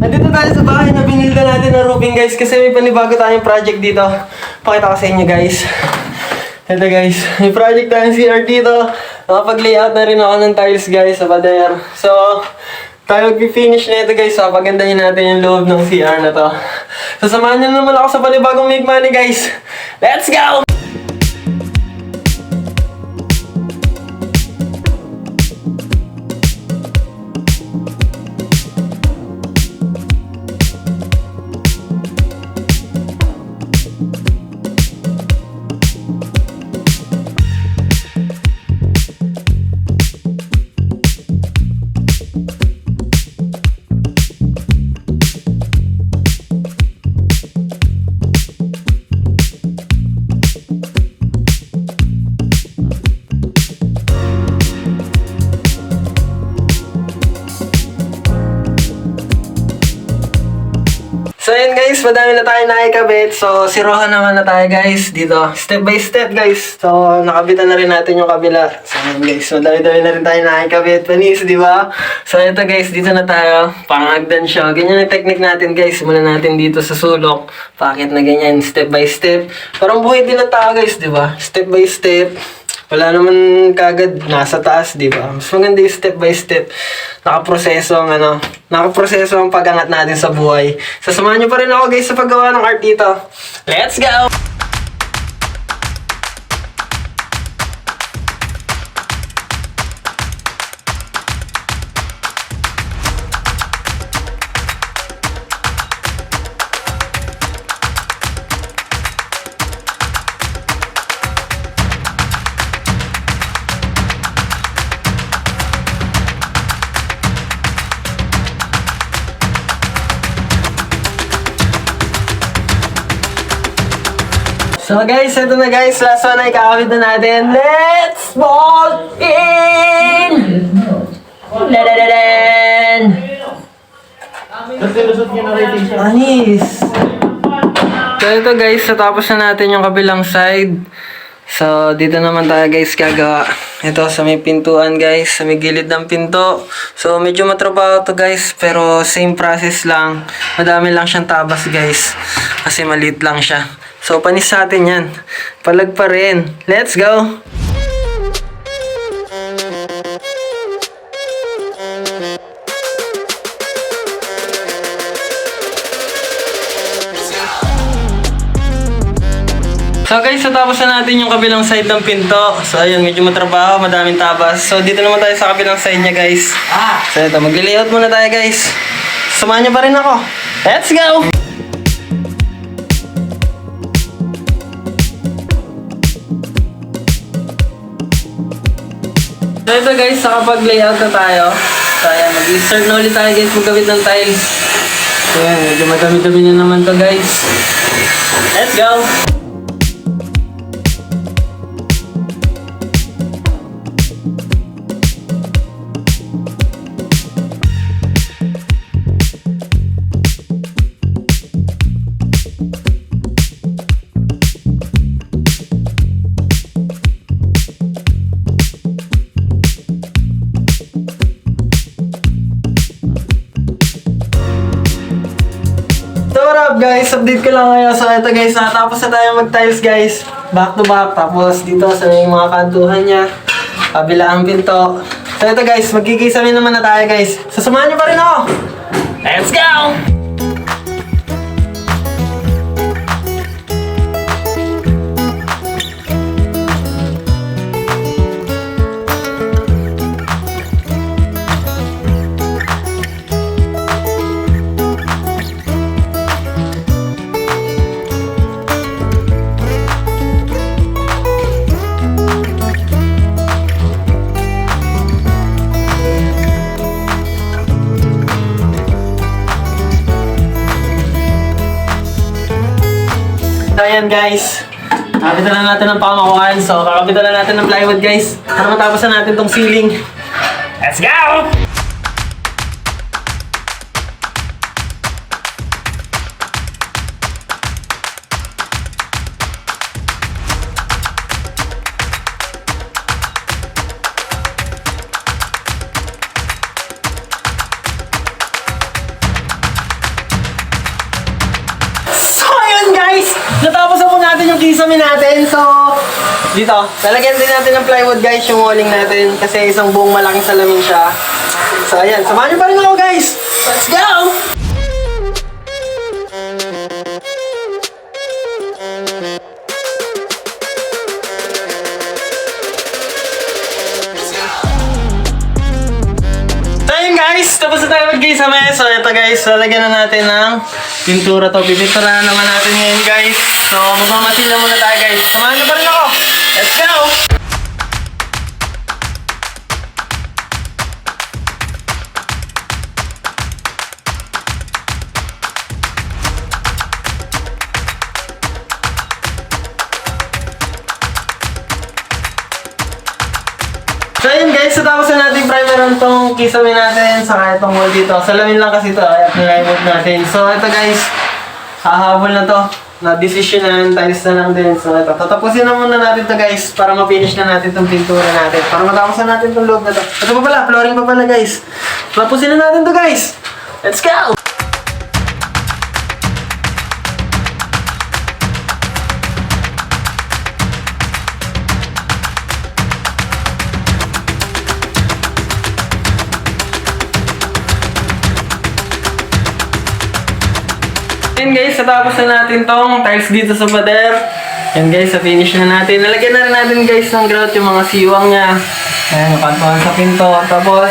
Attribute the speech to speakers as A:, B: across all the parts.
A: Nandito tayo sa bahay na binilda natin ng roofing guys kasi may panibago tayong project dito. Pakita ko sa inyo guys. Ito guys, may project tayong CR dito. Nakapag-layout na rin ako ng tiles guys sa pader. So, tayo mag-finish na ito guys. So, pagandahin natin yung loob ng CR na to. So, samahan nyo naman ako sa panibagong Make Money guys. Let's go! So yun guys, madami na tayo nakikabit. So sirohan naman na tayo guys dito. Step by step guys. So nakabitan na rin natin yung kabila. So yun guys, madami-dami na rin tayo nakikabit. Panis, di ba? So ito guys, dito na tayo. Pangagdan siya. Ganyan ang technique natin guys. Simulan natin dito sa sulok. Pakit na ganyan, step by step. Parang buhay din ang tao guys, di ba? Step by step. Wala naman kagad nasa taas, di ba? Mas maganda yung step by step. Nakaproseso ang pag-angat natin sa buhay. Sasamahan niyo pa rin ako guys sa paggawa ng art dito. Let's go! So guys, ito na guys. Last one ay kakabit na natin. Let's ball in! Dadadadan! Anis! So ito guys, natapos na natin yung kabilang side. So dito naman tayo guys gagawa. Ito sa may pintuan guys, sa may gilid ng pinto. So medyo matrabaho to guys, pero same process lang. Madami lang siyang tabas guys, kasi maliit lang siya. So, panis sa atin yan. Palag pa rin. Let's go! So guys, natapos na natin yung kabilang side ng pinto. So ayun, medyo matrabaho, madaming tabas. So dito naman tayo sa kabilang side niya guys. So ito, mag-layout muna tayo guys. Samahan niyo pa rin ako. Let's go! So ito guys, nakapag-layout na tayo. So ayan, mag-start na ulit tayo guys magkabit ng tiles. So ayan, medyo madami-dami na naman to guys. Let's go! Guys, update ko lang ngayon. So ito guys, natapos na tayo mag-tiles guys. Back to back. Tapos dito sa may mga kantuhan niya. Kabila ang pinto. So ito guys, magkikisami naman na tayo guys. Sasamahan niyo pa rin ako. Let's go! Ayan guys, kakabitan na natin ng pamakuan. So kakabitan na natin ng plywood guys para matapos na natin tong ceiling. Let's go! natin yung kisame natin. So, dito, lalagyan din natin ng plywood guys yung walling natin. Kasi isang buong malaking salamin siya. So, ayan. Samahan niyo pa rin ako guys. Let's go! Guys, tapos na tayo mag-gisame. So, ito guys, lalagyan na natin ng pintura to. Pipinturahan naman natin ngayon guys. So, magmamatil na muna tayo guys. Samahan niyo pa rin ako. Let's go! So yun guys, tapos na natin primer itong kisame natin, saka itong wall dito. Salamin lang kasi ito, kaya plywood natin. So ito guys, hahabol na to. Na-decisionan, tiles na lang din. So ito, tatapusin na muna natin to guys, para ma-finish na natin itong pintura natin. Para matapos na natin itong loob na to. Ito pa pala, flooring pa pala guys. Tapusin na natin to guys. Let's go! Yan guys, natapos na natin tong tiles dito sa pader. Yan guys, sa finish na natin. Nalagyan na rin natin guys ng grout yung mga siwang niya. Ayan, napantuhan sa pinto. Tapos,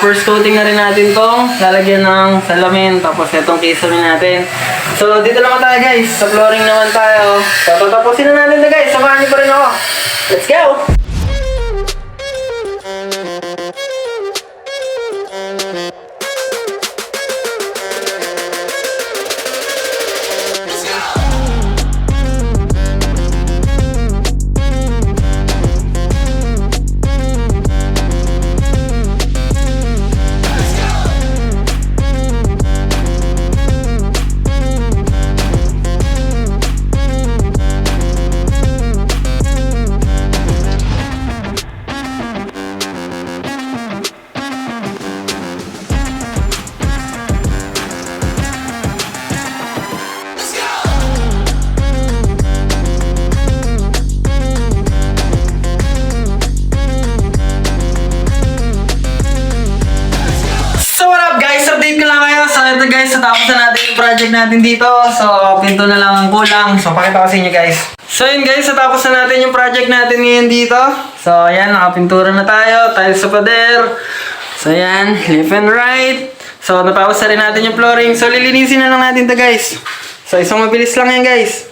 A: first coating na rin natin tong lalagyan ng salamin. Tapos, itong kisame natin. So, dito naman tayo guys. Sa flooring naman tayo. So, tatapusin na natin to guys. Samahan niyo pa rin ako. Let's go! Ito guys, natapos na natin yung project natin dito. So, pinto na lang ang kulang. So, pakita ko sa inyo guys. So, yun guys, natapos na natin yung project natin ngayon dito. So, ayan, nakapintura na tayo. Tiles sa pader. So, ayan, left and right. So, natapos na rin natin yung flooring. So, lilinisin na lang natin to guys. So, isang mabilis lang yan guys.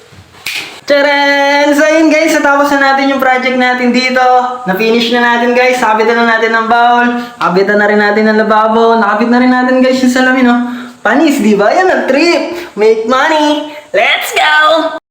A: Tcharan! So yun guys, natapos na natin yung project natin dito. Na-finish na natin guys. Nakabitan na natin ng bowl. Nakabitan na rin natin ng lababo. Nakabit na rin natin guys yung salamin, oh. Panis, di ba? Yan ang trip. Make money. Let's go!